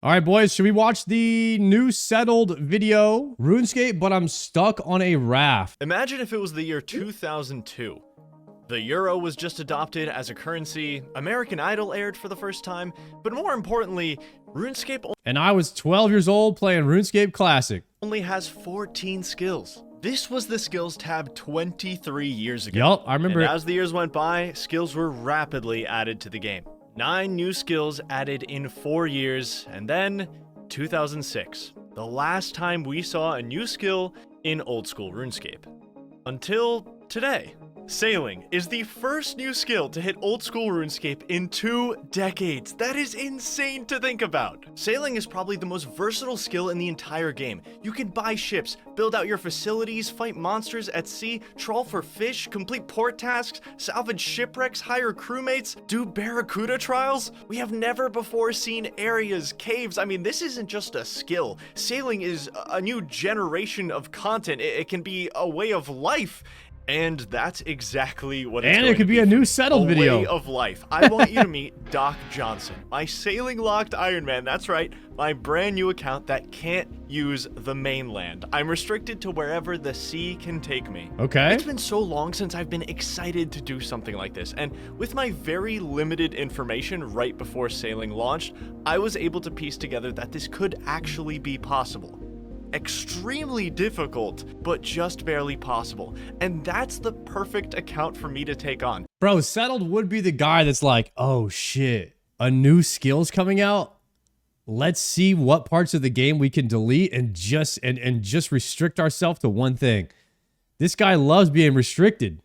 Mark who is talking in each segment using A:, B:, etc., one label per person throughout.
A: All right, boys, should we watch the new settled video? RuneScape, but I'm stuck on a raft.
B: Imagine if it was the year 2002. The euro was just adopted as a currency, American Idol aired for the first time, but more importantly, RuneScape
A: And I was 12 years old playing RuneScape Classic.
B: only has 14 skills. This was the skills tab 23 years ago.
A: Yup, I remember
B: and
A: it.
B: as the years went by, skills were rapidly added to the game. 9 new skills added in 4 years, and then 2006, the last time we saw a new skill in old school RuneScape. Until today. Sailing is the first new skill to hit old school RuneScape in 2 decades. That is insane to think about. Sailing is probably the most versatile skill in the entire game. You can buy ships, build out your facilities, fight monsters at sea, trawl for fish, complete port tasks, salvage shipwrecks, hire crewmates, do barracuda trials. We have never before seen areas, caves. I mean, this isn't just a skill. Sailing is a new generation of content. It can be a way of life. And that's exactly what it's
A: And
B: going
A: it could
B: to
A: be a new settled video.
B: Way of life. I want you to meet Doc Johnson, my sailing locked Iron Man. That's right, my brand new account that can't use the mainland. I'm restricted to wherever the sea can take me.
A: Okay.
B: It's been so long since I've been excited to do something like this, and with my very limited information right before sailing launched, I was able to piece together that this could actually be possible. Extremely difficult, but just barely possible. And that's the perfect account for me to take on.
A: Bro, settled would be the guy that's like, oh shit, a new skill's coming out. Let's see what parts of the game we can delete and just restrict ourselves to one thing. This guy loves being restricted.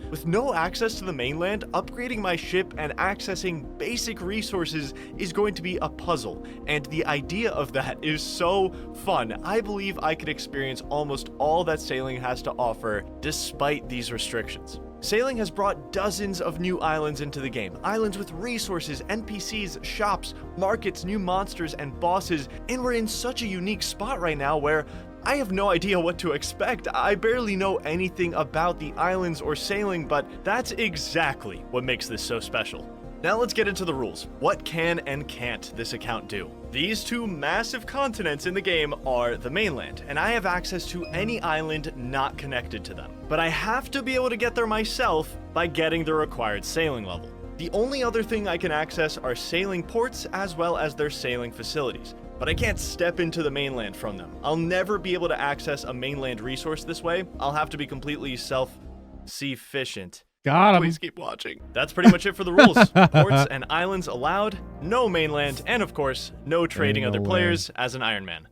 B: With no access to the mainland, upgrading my ship and accessing basic resources is going to be a puzzle, and the idea of that is so fun. I believe I could experience almost all that sailing has to offer despite these restrictions. Sailing has brought dozens of new islands into the game. Islands with resources, NPCs, shops, markets, new monsters, and bosses, and we're in such a unique spot right now where I have no idea what to expect. I barely know anything about the islands or sailing, but that's exactly what makes this so special. Now let's get into the rules. What can and can't this account do? These 2 massive continents in the game are the mainland, and I have access to any island not connected to them. But I have to be able to get there myself by getting the required sailing level. The only other thing I can access are sailing ports as well as their sailing facilities. But I can't step into the mainland from them. I'll never be able to access a mainland resource this way. I'll have to be completely self-sufficient.
A: Got him.
B: Please keep watching. That's pretty much it for the rules. Ports and islands allowed, no mainland, and of course, no trading other players as an Iron Man.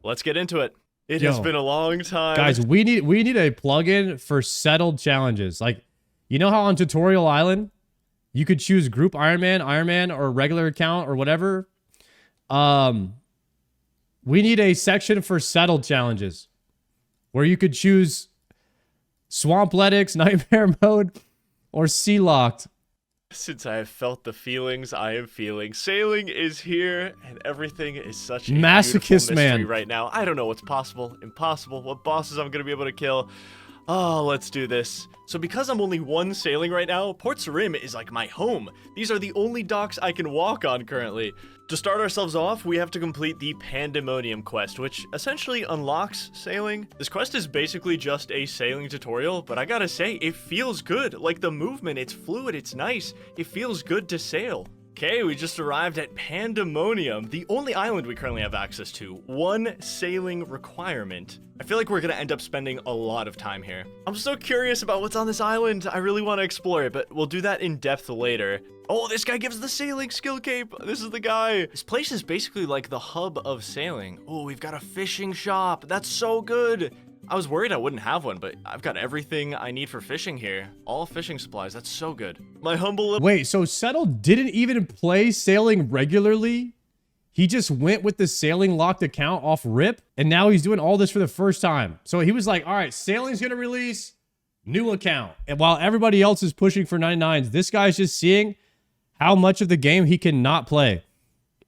B: Let's get into it. It has been a long time.
A: Guys, we need a plugin for settled challenges. Like, you know how on Tutorial Island, you could choose group Iron Man, or regular account or whatever? We need a section for settled challenges where you could choose Swampletics, Nightmare Mode, or Sea Locked.
B: Since I have felt the feelings I am feeling, sailing is here, and everything is such a
A: Masochist
B: beautiful mystery
A: man
B: right now. I don't know what's possible, impossible, what bosses I'm going to be able to kill. Oh, let's do this. So because I'm only 1 sailing right now, Port Sarim is like my home. These are the only docks I can walk on currently. To start ourselves off, we have to complete the Pandemonium quest, which essentially unlocks sailing. This quest is basically just a sailing tutorial, but I gotta say, it feels good. Like the movement, it's fluid, it's nice. It feels good to sail. Okay, we just arrived at Pandemonium, the only island we currently have access to. 1 sailing requirement. I feel like we're gonna end up spending a lot of time here. I'm so curious about what's on this island. I really want to explore it, but we'll do that in depth later. Oh, this guy gives the sailing skill cape. This is the guy. This place is basically like the hub of sailing. Oh, we've got a fishing shop. That's so good. I was worried I wouldn't have one, but I've got everything I need for fishing here. All fishing supplies. That's so good. My humble little...
A: Wait, so Settled didn't even play sailing regularly? He just went with the sailing locked account off rip, and now he's doing all this for the first time. So he was like, all right, sailing's gonna release, new account. And while everybody else is pushing for 99s, this guy's just seeing how much of the game he cannot play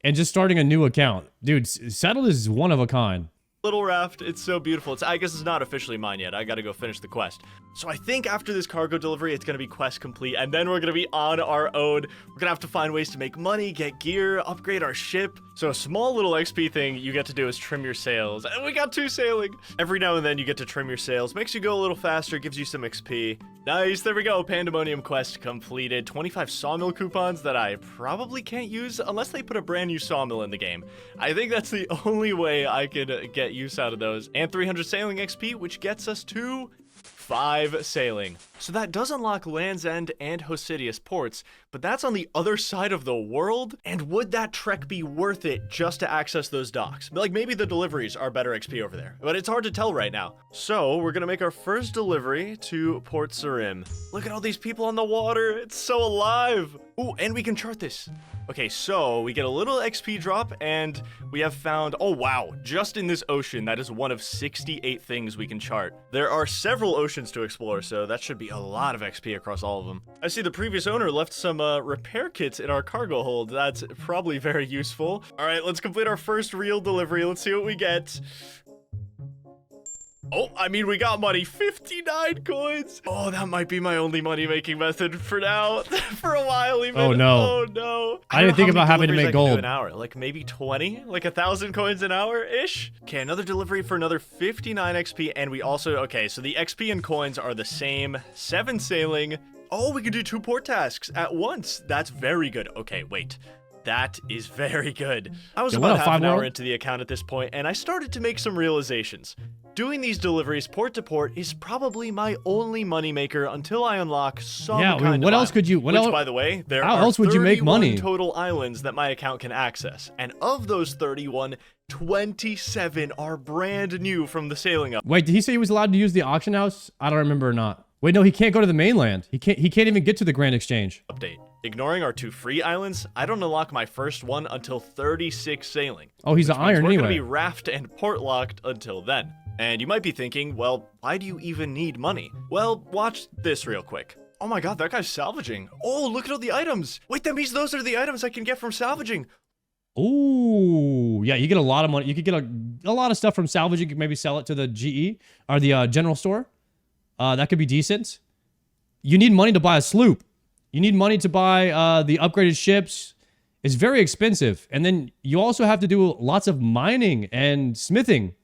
A: and just starting a new account. Dude, Settled is one of a kind.
B: Little raft, it's so beautiful. I guess it's not officially mine yet. I gotta go finish the quest. So I think after this cargo delivery, it's gonna be quest complete, and then we're gonna be on our own. We're gonna have to find ways to make money, get gear, upgrade our ship. So a small little XP thing you get to do is trim your sails. And we got 2 sailing. Every now and then you get to trim your sails. Makes you go a little faster, gives you some XP. Nice, there we go. Pandemonium quest completed. 25 sawmill coupons that I probably can't use unless they put a brand new sawmill in the game. I think that's the only way I could get use out of those. And 300 sailing XP, which gets us to 5 sailing. So that does unlock Land's End and Hosidius ports, but that's on the other side of the world? And would that trek be worth it just to access those docks? Like, maybe the deliveries are better XP over there, but it's hard to tell right now. So we're gonna make our first delivery to Port Sarim. Look at all these people on the water. It's so alive. Ooh, and we can chart this. Okay, so we get a little XP drop, and we have found, oh wow, just in this ocean, that is one of 68 things we can chart. There are several oceans to explore, so that should be a lot of XP across all of them. I see the previous owner left some repair kits in our cargo hold. That's probably very useful. All right, let's complete our first real delivery. Let's see what we get. Oh, I mean, we got money. 59 coins. Oh, that might be my only money-making method for now. For a while, even.
A: Oh, no.
B: Oh, no.
A: I didn't think about having to make gold.
B: An hour. Like, maybe 20? Like 1,000 coins an hour-ish? Okay, another delivery for another 59 XP. And we also... Okay, so the XP and coins are the same. 7 sailing. Oh, we can do 2 port tasks at once. That's very good. Okay, wait. That is very good. I was about half an hour into the account at this point, and I started to make some realizations. Doing these deliveries port to port is probably my only moneymaker until I unlock some kind
A: what
B: of
A: else could you? What
B: which,
A: else?
B: by the way, there
A: how
B: are
A: else would you make money?
B: total islands that my account can access, and of those 31, 27 are brand new from the sailing up.
A: Wait, did he say he was allowed to use the auction house? I don't remember or not. Wait, no, he can't go to the mainland. He can't even get to the Grand Exchange.
B: Update. Ignoring our 2 free islands, I don't unlock my first one until 36 sailing.
A: Oh, he's an iron anyway.
B: We're gonna be raft and port locked until then. And you might be thinking, well, why do you even need money? Well, watch this real quick. Oh my god, that guy's salvaging. Oh, look at all the items. Wait, that means those are the items I can get from salvaging.
A: Ooh, yeah, you get a lot of money. You could get a lot of stuff from salvaging. You could maybe sell it to the GE or the general store. That could be decent. You need money to buy a sloop. You need money to buy the upgraded ships. It's very expensive. And then you also have to do lots of mining and smithing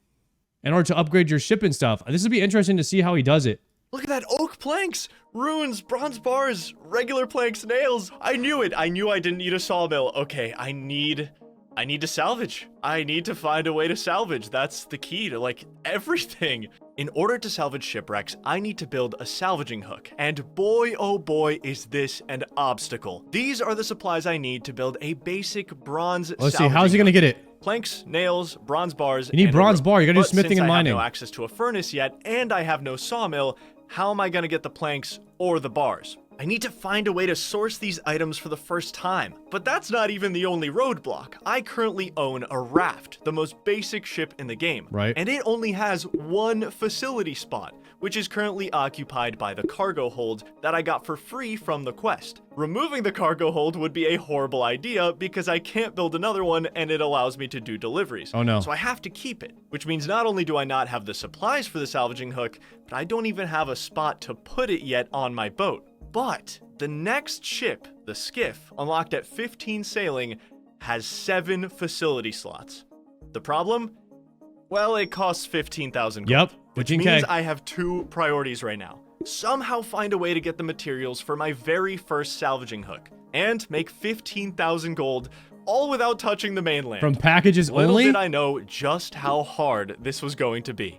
A: in order to upgrade your ship and stuff. This would be interesting to see how he does it.
B: Look at that, oak planks, runes, bronze bars, regular planks, nails. I knew it. I knew I didn't need a sawmill. Okay, I need to salvage. I need to find a way to salvage. That's the key to, like, everything. In order to salvage shipwrecks, I need to build a salvaging hook. And boy, oh boy, is this an obstacle. These are the supplies I need to build a basic bronze salvaging hook.
A: Let's see, how's he gonna get it?
B: Planks, nails, bronze bars.
A: You need bronze bar. You gotta do smithing and mining.
B: I have no access to a furnace yet, and I have no sawmill, how am I gonna get the planks or the bars? I need to find a way to source these items for the first time. But that's not even the only roadblock. I currently own a raft, the most basic ship in the game.
A: Right.
B: And it only has 1 facility spot, which is currently occupied by the cargo hold that I got for free from the quest. Removing the cargo hold would be a horrible idea because I can't build another one and it allows me to do deliveries.
A: Oh no.
B: So I have to keep it, which means not only do I not have the supplies for the salvaging hook, but I don't even have a spot to put it yet on my boat. But the next ship, the skiff, unlocked at 15 sailing, has 7 facility slots. The problem? Well, it costs 15,000 gold.
A: Yep,
B: which means I have 2 priorities right now. Somehow find a way to get the materials for my very first salvaging hook, and make 15,000 gold, all without touching the mainland.
A: From packages only?
B: Little did I know just how hard this was going to be.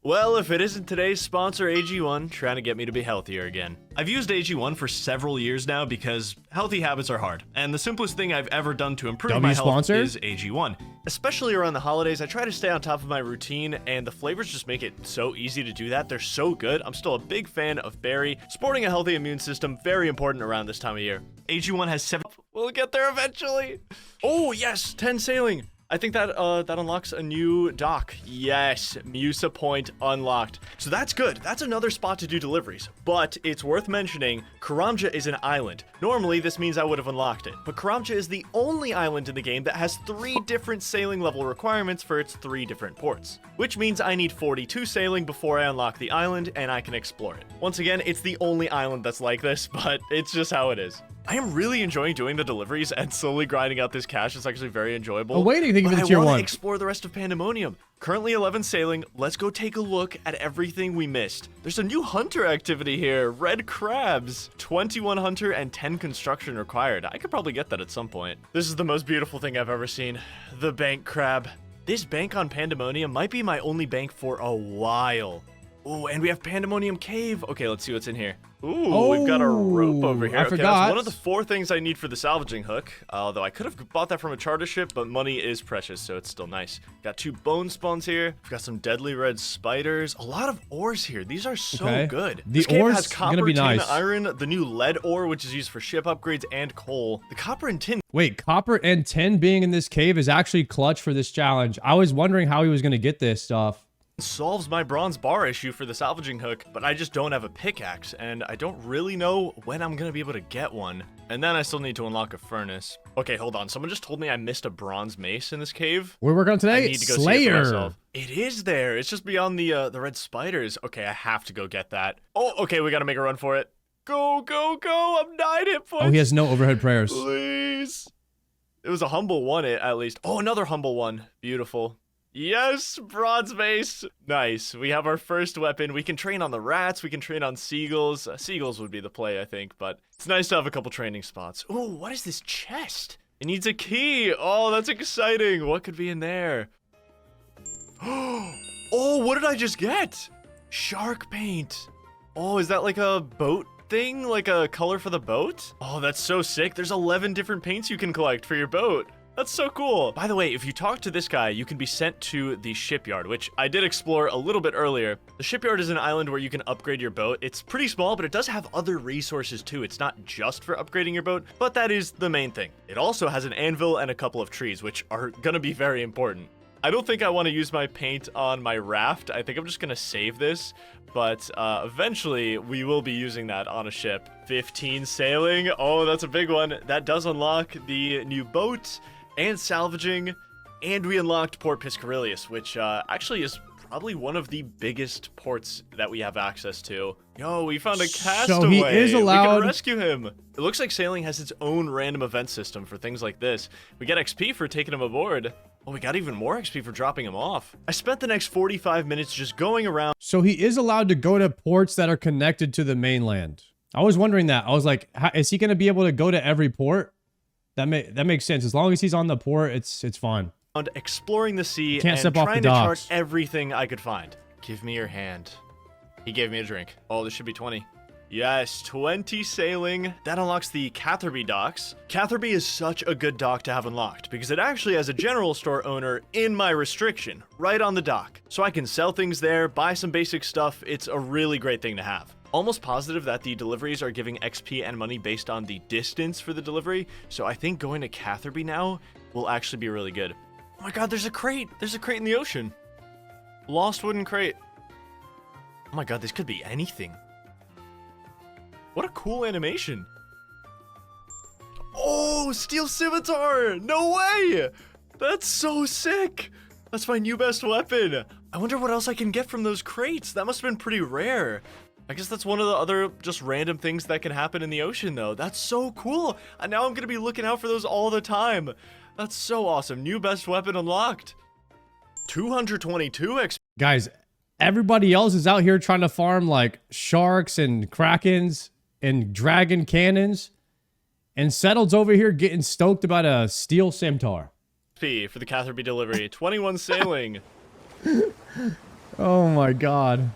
B: Well, if it isn't today's sponsor, AG1, trying to get me to be healthier again. I've used AG1 for several years now because healthy habits are hard, and the simplest thing I've ever done to improve my health is AG1. Especially around the holidays, I try to stay on top of my routine, and the flavors just make it so easy to do that. They're so good. I'm still a big fan of berry. Sporting a healthy immune system, very important around this time of year. AG1 has 7... We'll get there eventually. Oh, yes, 10 sailing. I think that that unlocks a new dock. Yes, Musa Point unlocked. So that's good. That's another spot to do deliveries. But it's worth mentioning, Karamja is an island. Normally, this means I would have unlocked it. But Karamja is the only island in the game that has 3 different sailing level requirements for its 3 different ports. Which means I need 42 sailing before I unlock the island and I can explore it. Once again, it's the only island that's like this, but it's just how it is. I am really enjoying doing the deliveries and slowly grinding out this cash. It's actually very enjoyable.
A: Oh, waiting, thank you for the tier
B: I want
A: 1.
B: to explore the rest of Pandemonium. Currently 11 sailing. Let's go take a look at everything we missed. There's a new hunter activity here. Red crabs. 21 hunter and 10 construction required. I could probably get that at some point. This is the most beautiful thing I've ever seen. The bank crab. This bank on Pandemonium might be my only bank for a while. Oh, and we have Pandemonium Cave. Okay, let's see what's in here. Ooh, we've got a rope over here.
A: I
B: Okay,
A: forgot.
B: that's one of the 4 things I need for the salvaging hook. Although I could have bought that from a charter ship, but money is precious, so it's still nice. Got 2 bone spawns here. We've got some deadly red spiders. A lot of ores here. These are so good.
A: The
B: This cave
A: ores
B: has copper,
A: gonna be
B: tin,
A: nice.
B: iron, the new lead ore, which is used for ship upgrades, and coal. The copper and tin.
A: Wait, copper and tin being in this cave is actually clutch for this challenge. I was wondering how he was going to get this stuff.
B: Solves my bronze bar issue for the salvaging hook, but I just don't have a pickaxe, and I don't really know when I'm gonna be able to get one. And then I still need to unlock a furnace. Okay, hold on. Someone just told me I missed a bronze mace in this cave.
A: We're working on today?
B: I need to go see it for myself. It is there. It's just beyond the red spiders. Okay, I have to go get that. Oh, okay, we gotta make a run for it. Go, go, go! I'm 9 hit points.
A: Oh, he has no overhead prayers.
B: Please. It was a humble one, at least. Oh, another humble one. Beautiful. Yes, bronze mace. Nice. We have our first weapon. We can train on the rats. We can train on seagulls. Seagulls would be the play, I think, but it's nice to have a couple training spots. Oh, what is this chest? It needs a key. Oh, that's exciting. What could be in there? Oh, what did I just get? Shark paint. Oh, is that like a boat thing? Like a color for the boat? Oh, that's so sick. There's 11 different paints you can collect for your boat. That's so cool. By the way, if you talk to this guy, you can be sent to the shipyard, which I did explore a little bit earlier. The shipyard is an island where you can upgrade your boat. It's pretty small, but it does have other resources too. It's not just for upgrading your boat, but that is the main thing. It also has an anvil and a couple of trees, which are gonna be very important. I don't think I want to use my paint on my raft. I think I'm just gonna save this, but eventually we will be using that on a ship. 15 sailing. Oh, that's a big one. That does unlock the new boat and salvaging, and we unlocked Port Piscarilius, which actually is probably one of the biggest ports that we have access to. Yo, we found a castaway.
A: So he is allowed.
B: We can rescue him. It looks like sailing has its own random event system for things like this. We get XP for taking him aboard. Oh, we got even more XP for dropping him off. I spent the next 45 minutes just going around.
A: So he is allowed to go to ports that are connected to the mainland. I was wondering that. I was like, is he going to be able to go to every port? That makes sense. As long as he's on the port, it's fine.
B: Exploring the sea
A: Can't
B: and
A: step off the
B: trying to chart
A: docks.
B: everything I could find. Give me your hand. He gave me a drink. Oh, this should be 20. Yes, 20 sailing. That unlocks the Catherby docks. Catherby is such a good dock to have unlocked because it actually has a general store owner in my restriction, right on the dock. So I can sell things there, buy some basic stuff. It's a really great thing to have. Almost positive that the deliveries are giving XP and money based on the distance for the delivery, so I think going to Catherby now will actually be really good. Oh my god, there's a crate! There's a crate in the ocean! Lost wooden crate. Oh my god, this could be anything. What a cool animation. Oh, steel scimitar! No way! That's so sick! That's my new best weapon! I wonder what else I can get from those crates. That must have been pretty rare. I guess that's one of the other just random things that can happen in the ocean, though. That's so cool. And now I'm going to be looking out for those all the time. That's so awesome. New best weapon unlocked. 222 XP.
A: Guys, everybody else is out here trying to farm like sharks and krakens and dragon cannons. And Settled's over here getting stoked about a steel scimitar.
B: for the Catherby delivery. 21 sailing.
A: Oh my god.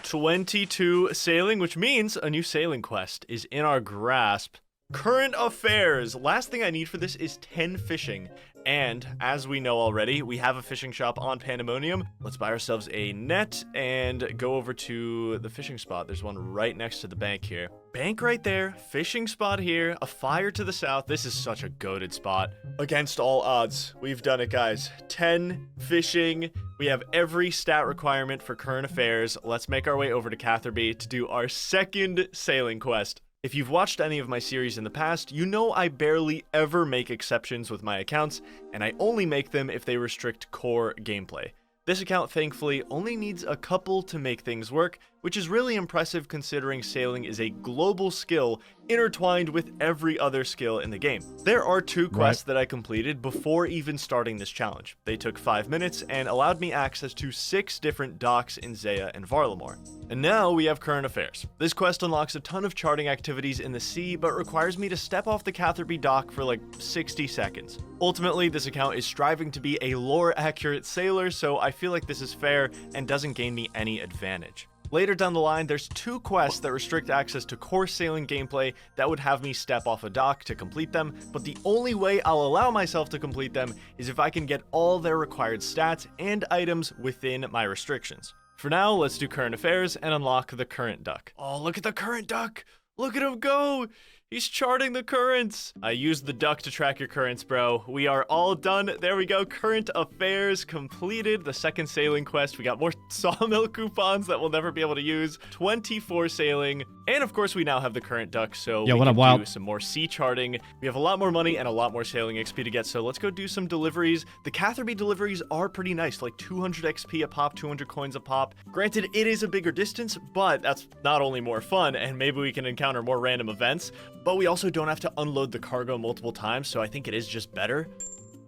B: 22 sailing, which means a new sailing quest is in our grasp. Current affairs. Last thing I need for this is 10 fishing. And as we know already, we have a fishing shop on Pandemonium. Let's buy ourselves a net and go over to the fishing spot. There's one right next to the bank here. Bank right there, fishing spot here, a fire to the south. This is such a goated spot. Against all odds, we've done it, guys. 10 fishing. We have every stat requirement for current affairs. Let's make our way over to Catherby to do our second sailing quest. If you've watched any of my series in the past, you know I barely ever make exceptions with my accounts, and I only make them if they restrict core gameplay. This account, thankfully, only needs a couple to make things work, which is really impressive considering sailing is a global skill intertwined with every other skill in the game. There are 2 quests that I completed before even starting this challenge. They took 5 minutes and allowed me access to 6 different docks in Zaya and Varlamar. And now we have current affairs. This quest unlocks a ton of charting activities in the sea, but requires me to step off the Catherby dock for like 60 seconds. Ultimately, this account is striving to be a lore-accurate sailor, so I feel like this is fair and doesn't gain me any advantage. Later down the line, there's 2 quests that restrict access to core sailing gameplay that would have me step off a dock to complete them, but the only way I'll allow myself to complete them is if I can get all their required stats and items within my restrictions. For now, let's do current affairs and unlock the current duck. Oh, look at the current duck! Look at him go! He's charting the currents. I used the duck to track your currents, bro. We are all done. There we go. Current affairs completed. The second sailing quest. We got more sawmill coupons that we'll never be able to use. 24 sailing. And of course, we now have the current duck, so we can do some more sea charting. We have a lot more money and a lot more sailing XP to get, so let's go do some deliveries. The Catherby deliveries are pretty nice, like 200 XP a pop, 200 coins a pop. Granted, it is a bigger distance, but that's not only more fun, and maybe we can encounter more random events, but we also don't have to unload the cargo multiple times, so I think it is just better.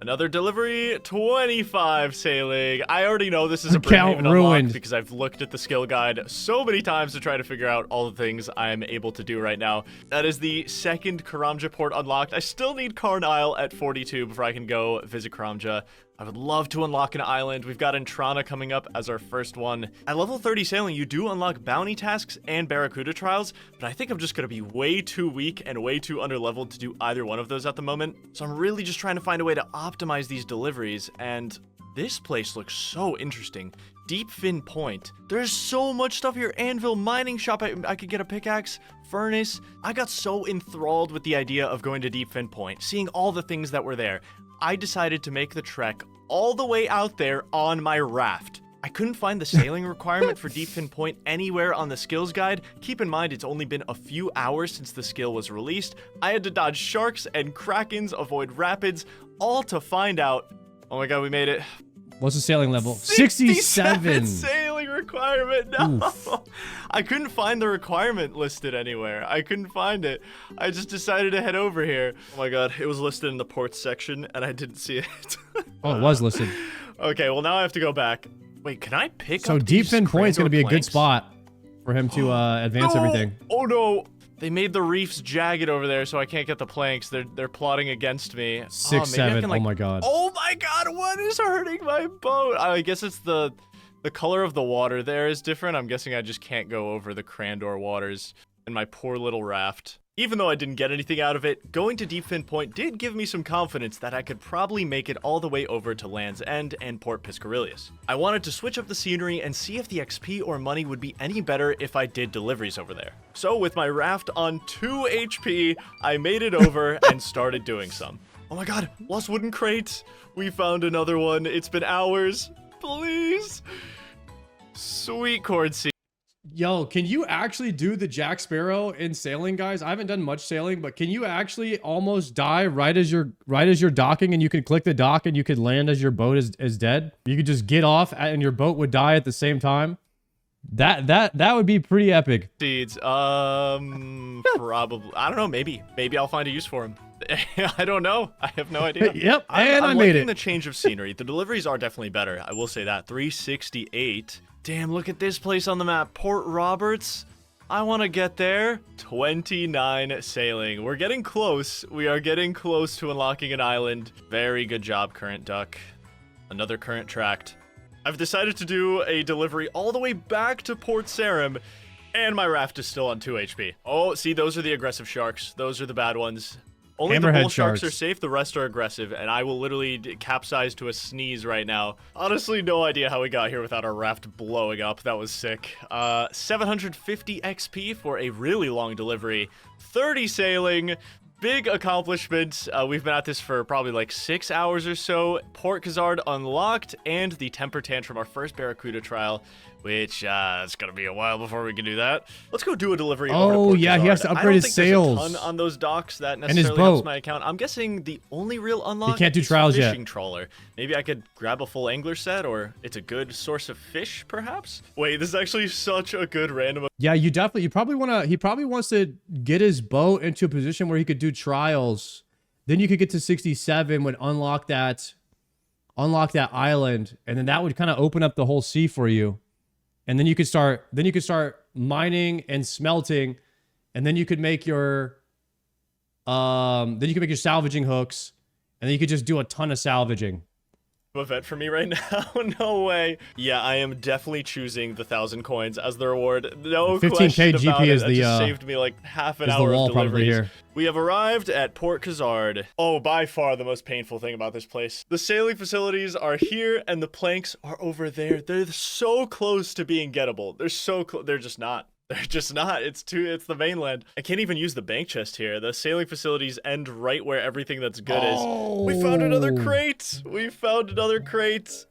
B: Another delivery, 25 sailing. I already know this is a Brimhaven unlock because I've looked at the skill guide so many times to try to figure out all the things I'm able to do right now. That is the second Karamja port unlocked. I still need Karn Isle at 42 before I can go visit Karamja. I would love to unlock an island. We've got Entrana coming up as our first one. At level 30 sailing, you do unlock bounty tasks and Barracuda trials, but I think I'm just going to be way too weak and way too underleveled to do either one of those at the moment. So I'm really just trying to find a way to optimize these deliveries, and this place looks so interesting. Deepfin Point. There's so much stuff here. Anvil, mining shop. I could get a pickaxe, furnace. I got so enthralled with the idea of going to Deepfin Point, seeing all the things that were there. I decided to make the trek all the way out there on my raft. I couldn't find the sailing requirement for Deepfin Point anywhere on the skills guide. Keep in mind, it's only been a few hours since the skill was released. I had to dodge sharks and krakens, avoid rapids, all to find out. Oh my god, we made it.
A: What's the sailing level? 67
B: sailing requirement. No. Oof. I couldn't find the requirement listed anywhere. I couldn't find it. I just decided to head over here. Oh my god, it was listed in the ports section and I didn't see it.
A: Oh, it was listed.
B: Okay, well now I have to go back. Wait, can I pick up
A: So Deepfin Point is going to be a good spot for him to advance everything.
B: Oh no. They made the reefs jagged over there, so I can't get the planks. They're plotting against me.
A: 6, 7. Oh my god.
B: Oh my god, what is hurting my boat? I guess it's the color of the water there is different. I'm guessing I just can't go over the Crandor waters in my poor little raft. Even though I didn't get anything out of it, going to Deepfin Point did give me some confidence that I could probably make it all the way over to Land's End and Port Piscarius. I wanted to switch up the scenery and see if the XP or money would be any better if I did deliveries over there. So with my raft on 2 HP, I made it over and started doing some. Oh my god, lost wooden crates. We found another one. It's been hours. Please. Sweet cord seed.
A: Yo, can you actually do the Jack Sparrow in sailing, guys? I haven't done much sailing, but can you actually almost die right as you're docking, and you can click the dock and you could land as your boat is dead? You could just get off and your boat would die at the same time. That would be pretty epic.
B: Seeds. Probably. I don't know. Maybe I'll find a use for him. I don't know. I have no idea.
A: Yep.
B: I'm
A: I made it.
B: The change of scenery. The deliveries are definitely better. I will say that. 368. Damn, look at this place on the map. Port Roberts. I want to get there. 29 sailing. We're getting close. We are getting close to unlocking an island. Very good job, current duck. Another current tract. I've decided to do a delivery all the way back to Port Sarim, and my raft is still on 2 HP. Oh, see, those are the aggressive sharks. Those are the bad ones. Only the bull sharks are safe, the rest are aggressive, and I will literally capsize to a sneeze right now. Honestly, no idea how we got here without our raft blowing up. That was sick. 750 XP for a really long delivery. 30 sailing. Big accomplishment. We've been at this for probably like 6 hours or so. Port Khazard unlocked, and the temper tantrum, our first Barracuda trial, which it's gonna be a while before we can do that. Let's go do a delivery.
A: Oh yeah, he has to upgrade his sails.
B: I don't think there's a ton on those docks that
A: his
B: necessarily
A: boat.
B: helps my account. I'm guessing the only real unlock
A: He can't do
B: is
A: trials yet.
B: fishing trawler. Maybe I could grab a full angler set, or it's a good source of fish, perhaps. Wait, this is actually such a good random.
A: Yeah, you probably he probably wants to get his boat into a position where he could do trials. Then you could get to 67, would unlock that island, and then that would kind of open up the whole sea for you. And then you could start mining and smelting, and then you could make your salvaging hooks, and then you could just do a ton of salvaging.
B: Event for me right now. No way. Yeah, I am definitely choosing the 1,000 coins as the reward. No
A: 15K
B: question
A: GP
B: about it.
A: is
B: That
A: the
B: just saved me like half an
A: is the
B: hour
A: wall
B: of
A: probably
B: deliveries.
A: here.
B: We have arrived at Port Khazard. Oh, by far the most painful thing about this place. The sailing facilities are here and the planks are over there. They're so close to being gettable. They're so close. They're just not. They're just not. It's the mainland. I can't even use the bank chest here. The sailing facilities end right where everything that's good is. We found another crate. We found another crate.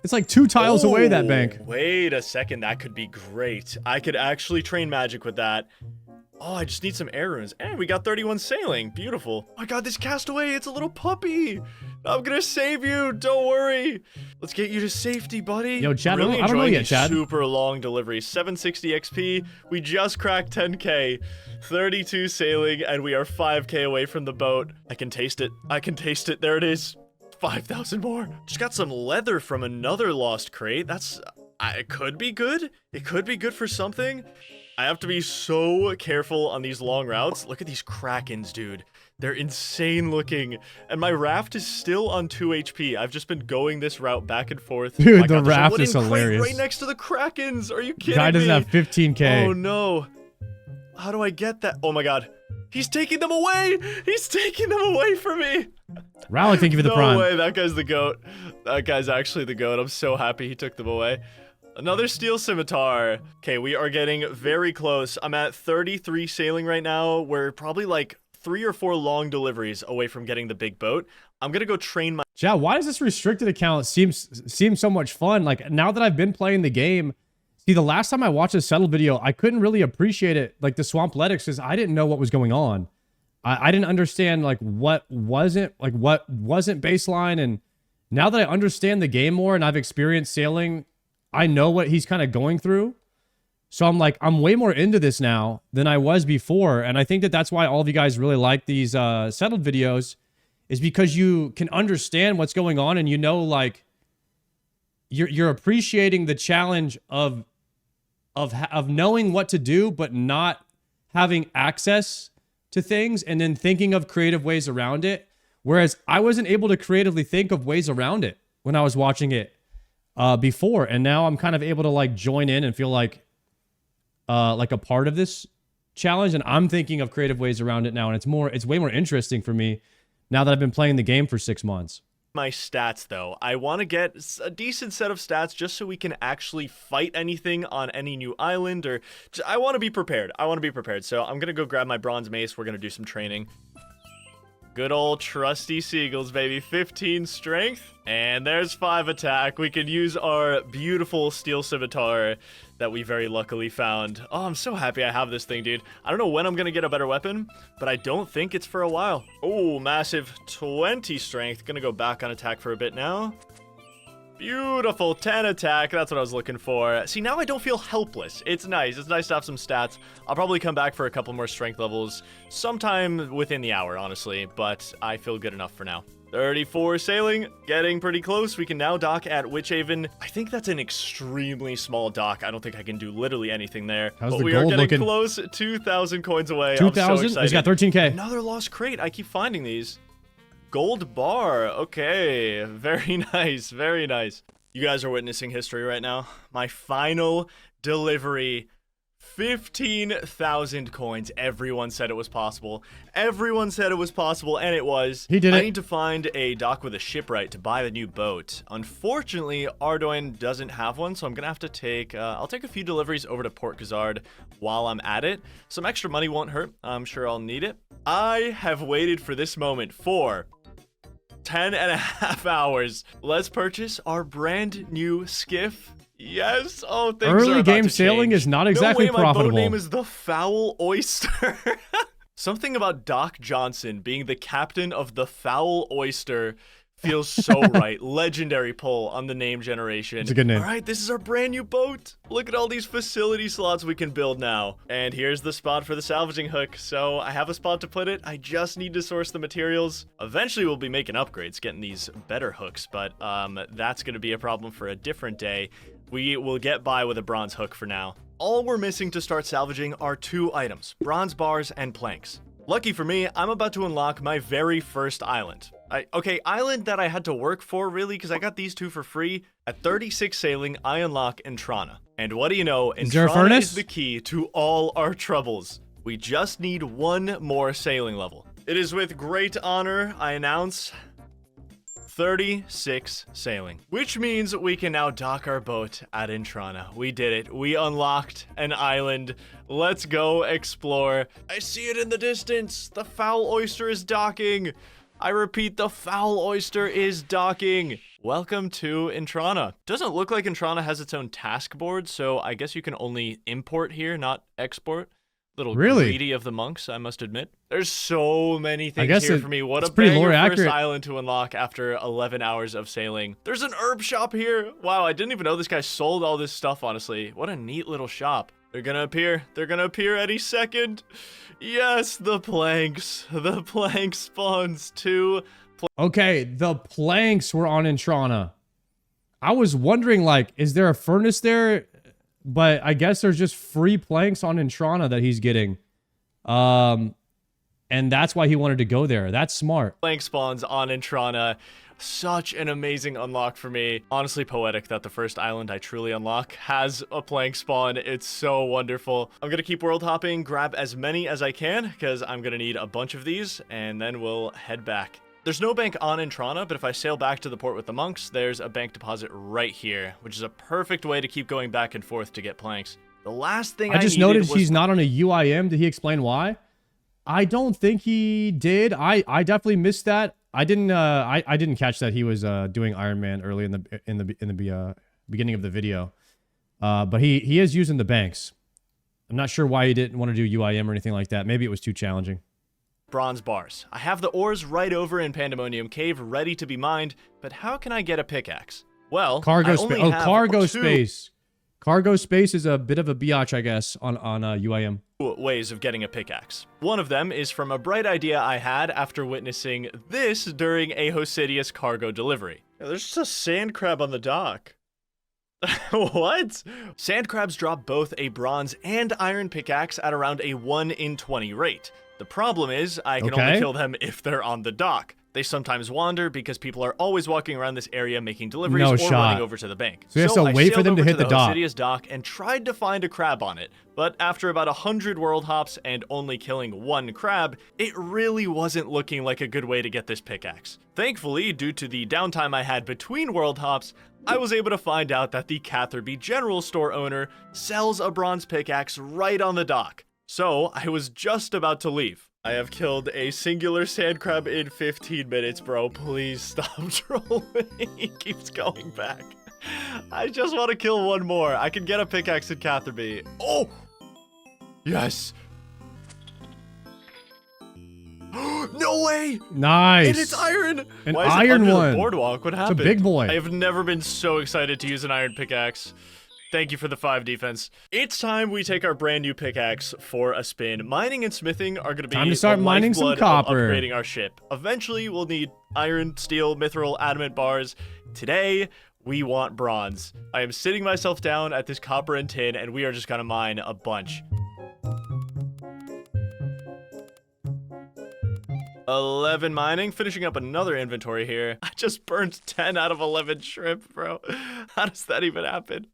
A: It's like 2 tiles away, that bank.
B: Wait a second. That could be great. I could actually train magic with that. Oh, I just need some air runes. And we got 31 sailing. Beautiful. Oh my god, this castaway, it's a little puppy. I'm gonna save you. Don't worry. Let's get you to safety, buddy.
A: Yo, Chad,
B: really
A: I don't know
B: enjoying
A: yet,
B: these
A: Chad.
B: super long deliveries. 760 XP. We just cracked 10K. 32 sailing, and we are 5K away from the boat. I can taste it. I can taste it. There it is. 5,000 more. Just got some leather from another lost crate. It could be good. It could be good for something. I have to be so careful on these long routes. Look at these krakens, dude. They're insane looking. And my raft is still on 2 HP. I've just been going this route back and forth.
A: Dude,
B: My
A: the
B: God, there's a
A: raft
B: wooden
A: is
B: crate
A: hilarious.
B: right next to the krakens. Are you kidding
A: Guy doesn't
B: me?
A: have 15K.
B: Oh no. How do I get that? Oh my god. He's taking them away! He's taking them away from me!
A: Rally, thank you for the prime.
B: No way, that guy's the goat. That guy's actually the goat. I'm so happy he took them away. Another steel scimitar. Okay, we are getting very close. I'm at 33 sailing right now. We're probably like 3 or 4 long deliveries away from getting the big boat. I'm gonna go train my—
A: Chad, why does this restricted account seem so much fun? Like, now that I've been playing the game, see, the last time I watched a settled video, I couldn't really appreciate it, like the Swampletics, because I didn't know what was going on. I didn't understand like what wasn't baseline, and now that I understand the game more and I've experienced sailing, I know what he's kind of going through. So I'm way more into this now than I was before, and I think that's why all of you guys really like these settled videos, is because you can understand what's going on, and you know, like, you're appreciating the challenge of knowing what to do but not having access to things, and then thinking of creative ways around it. Whereas I wasn't able to creatively think of ways around it when I was watching it before, and now I'm kind of able to like join in and feel like a part of this challenge, and I'm thinking of creative ways around it now, and it's way more interesting for me now that I've been playing the game for 6 months.
B: My stats though. I want to get a decent set of stats just so we can actually fight anything on any new island, or I want to be prepared. So I'm gonna go grab my bronze mace. We're gonna do some training. Good old trusty seagulls, baby. 15 strength, and there's 5 attack. We can use our beautiful steel scimitar that we very luckily found. Oh, I'm so happy I have this thing, dude. I don't know when I'm gonna get a better weapon, but I don't think it's for a while. Oh, massive 20 strength. Gonna go back on attack for a bit now. Beautiful 10 attack. That's what I was looking for. See, now I don't feel helpless. It's nice. It's nice to have some stats. I'll probably come back for a couple more strength levels sometime within the hour, honestly, but I feel good enough for now. 34 sailing, getting pretty close. We can now dock at Witchhaven. I think that's an extremely small dock. I don't think I can do literally anything there.
A: How's
B: but
A: the
B: we are
A: gold
B: getting
A: looking?
B: close. 2,000 coins away.
A: 2,000? He's got 13K.
B: Another lost crate. I keep finding these. Gold bar. Okay. Very nice. Very nice. You guys are witnessing history right now. My final delivery 15,000 coins. Everyone said it was possible. Everyone said it was possible, and it was.
A: He did it.
B: I need to find a dock with a shipwright to buy the new boat. Unfortunately, Ardoin doesn't have one, so I'm gonna have to take, I'll take a few deliveries over to Port Gazard while I'm at it. Some extra money won't hurt. I'm sure I'll need it. I have waited for this moment for 10.5 hours. Let's purchase our brand new skiff. Yes. Oh, things are
A: Early
B: about
A: game
B: to
A: sailing
B: change.
A: is not exactly
B: no way,
A: profitable.
B: My boat name is the Foul Oyster. Something about Doc Johnson being the captain of the Foul Oyster feels so right. Legendary pull on the name generation.
A: It's a good name.
B: All right, this is our brand new boat. Look at all these facility slots we can build now. And here's the spot for the salvaging hook. So I have a spot to put it. I just need to source the materials. Eventually, we'll be making upgrades, getting these better hooks, but that's going to be a problem for a different day. We will get by with a bronze hook for now. All we're missing to start salvaging are 2 items, bronze bars and planks. Lucky for me, I'm about to unlock my very first island. Island that I had to work for, really, because I got these 2 for free. At 36 sailing, I unlock Entrana. And what do you know, Entrana is the key to all our troubles. We just need 1 more sailing level. It is with great honor I announce 36 sailing, which means we can now dock our boat at Entrana. We did it. We unlocked an island. Let's go explore. I see it in the distance. The Foul Oyster is docking. I repeat, the Foul Oyster is docking. Welcome to Entrana. Doesn't look like Entrana has its own task board, so I guess you can only import here, not export. Little greedy of the monks, I must admit. There's so many things here for me. What a banger first island to unlock after 11 hours of sailing. There's an herb shop here. Wow, I didn't even know this guy sold all this stuff, honestly. What a neat little shop. They're gonna appear. They're gonna appear any second. Yes, the planks. The plank spawns 2.
A: Okay, the planks were on Entrana. I was wondering, like, is there a furnace there? But I guess there's just free planks on Entrana that he's getting. And that's why he wanted to go there. That's smart.
B: Plank spawns on Entrana. Such an amazing unlock for me. Honestly poetic that the first island I truly unlock has a plank spawn. It's so wonderful. I'm gonna keep world hopping, grab as many as I can, because I'm gonna need a bunch of these, and then we'll head back. There's no bank on Entrana, but if I sail back to the port with the monks, there's a bank deposit right here, which is a perfect way to keep going back and forth to get planks. The last thing I
A: just noticed he's not on a UIM. Did he explain why? I don't think he did. I definitely missed that. I didn't catch that he was doing Iron Man early in the beginning of the video. But he is using the banks. I'm not sure why he didn't want to do UIM or anything like that. Maybe it was too challenging.
B: Bronze bars. I have the ores right over in Pandemonium Cave ready to be mined, but how can I get a pickaxe? Well,
A: cargo space. Oh, cargo space. Cargo space is a bit of a biatch, I guess, on UIM.
B: Ways of getting a pickaxe. One of them is from a bright idea I had after witnessing this during a Hosidius cargo delivery. There's just a sand crab on the dock. What? Sand crabs drop both a bronze and iron pickaxe at around a 1 in 20 rate. The problem is, I can only kill them if they're on the dock. They sometimes wander because people are always walking around this area making deliveries or running over to the bank.
A: So you have to wait for them to hit the dock.
B: Hosidius dock and tried to find a crab on it, but after about 100 world hops and only killing 1 crab, it really wasn't looking like a good way to get this pickaxe. Thankfully, due to the downtime I had between world hops, I was able to find out that the Catherby General Store owner sells a bronze pickaxe right on the dock. So I was just about to leave. I have killed a singular sand crab in 15 minutes, bro. Please stop trolling. He keeps going back. I just want to kill 1 more. I can get a pickaxe in Catherby. Oh! Yes! No way!
A: Nice!
B: And it's iron!
A: An
B: Why is
A: iron
B: it under
A: one.
B: The boardwalk? What happened?
A: It's a big boy.
B: I have never been so excited to use an iron pickaxe. Thank you for the 5 defense. It's time we take our brand new pickaxe for a spin. Mining and smithing are going to be
A: time to start mining some copper.
B: Upgrading our ship. Eventually, we'll need iron, steel, mithril, adamant bars. Today, we want bronze. I am sitting myself down at this copper and tin, and we are just going to mine a bunch. 11 mining, finishing up another inventory here. I just burned 10 out of 11 shrimp, bro. How does that even happen?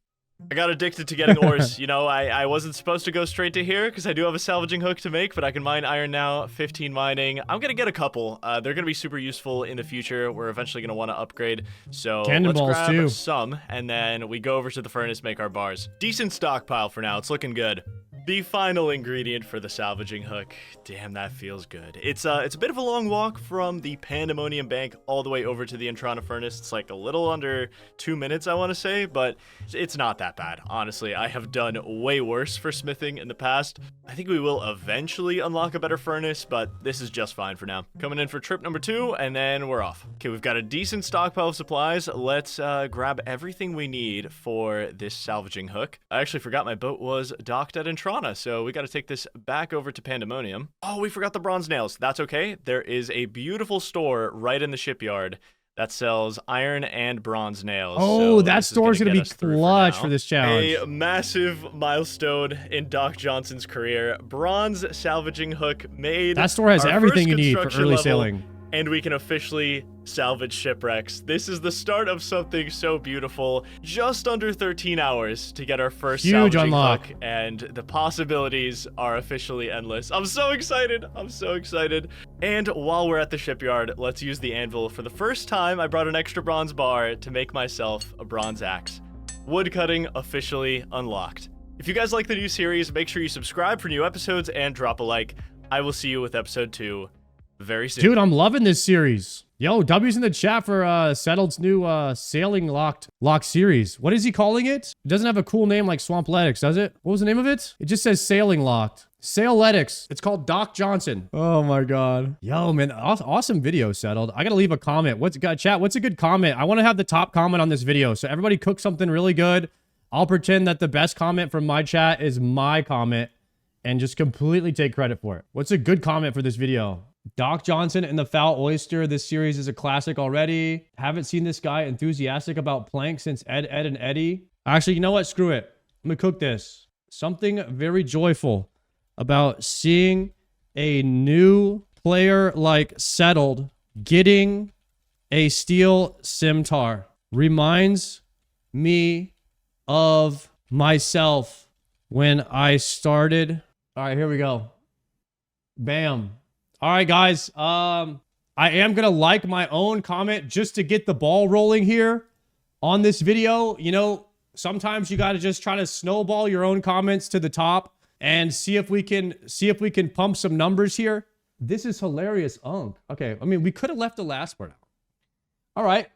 B: I got addicted to getting ores. You know, I wasn't supposed to go straight to here because I do have a salvaging hook to make, but I can mine iron now, 15 mining. I'm going to get a couple. They're going to be super useful in the future. We're eventually going to want to upgrade. So let's grab
A: too.
B: some, and then we go over to the furnace, make our bars. Decent stockpile for now. It's looking good. The final ingredient for the salvaging hook. Damn, that feels good. It's a bit of a long walk from the Pandemonium bank all the way over to the entrana furnace. It's like a little under 2 minutes, I want to say, but it's not that bad. Honestly, I have done way worse for smithing in the past. I think we will eventually unlock a better furnace, but this is just fine for now. Coming in for trip number 2, and then we're off. Okay, we've got a decent stockpile of supplies. Let's grab everything we need for this salvaging hook. I actually forgot my boat was docked at entrana. So we got to take this back over to Pandemonium. Oh, we forgot the bronze nails. That's okay. There is a beautiful store right in the shipyard that sells iron and bronze nails.
A: Oh,
B: so
A: that store's going to be clutch for this challenge.
B: A massive milestone in Doc Johnson's career. Bronze salvaging hook made.
A: That store has everything you need for early
B: level,
A: sailing.
B: and we can officially salvage shipwrecks. This is the start of something so beautiful. Just under 13 hours to get our first
A: huge
B: salvaging
A: unlock,
B: hook, and the possibilities are officially endless. I'm so excited. I'm so excited. And while we're at the shipyard, let's use the anvil. For the first time, I brought an extra bronze bar to make myself a bronze axe. Woodcutting officially unlocked. If you guys like the new series, make sure you subscribe for new episodes and drop a like. I will see you with episode 2 very soon.
A: Dude, I'm loving this series. Yo, W's in the chat for Settled's new sailing lock series. What is he calling it? It doesn't have a cool name like Swampletics, does it? What was the name of it? It just says sailing locked. Sailetics. It's called Doc Johnson. Oh my god. Yo, man, awesome video, Settled. I gotta leave a comment. Chat, what's a good comment? I want to have the top comment on this video. So everybody cook something really good. I'll pretend that the best comment from my chat is my comment and just completely take credit for it. What's a good comment for this video? Doc Johnson and the Foul Oyster. This series is a classic already. Haven't seen this guy enthusiastic about plank since Ed, and Eddie. Actually, you know what? Screw it. I'm gonna cook this. Something very joyful about seeing a new player like Settled getting a steel scimitar. Reminds me of myself when I started. All right, here we go. Bam. All right, guys. I am going to like my own comment just to get the ball rolling here on this video. You know, sometimes you got to just try to snowball your own comments to the top and see if we can pump some numbers here. This is hilarious, Unk. Okay, I mean, we could have left the last part out. All right.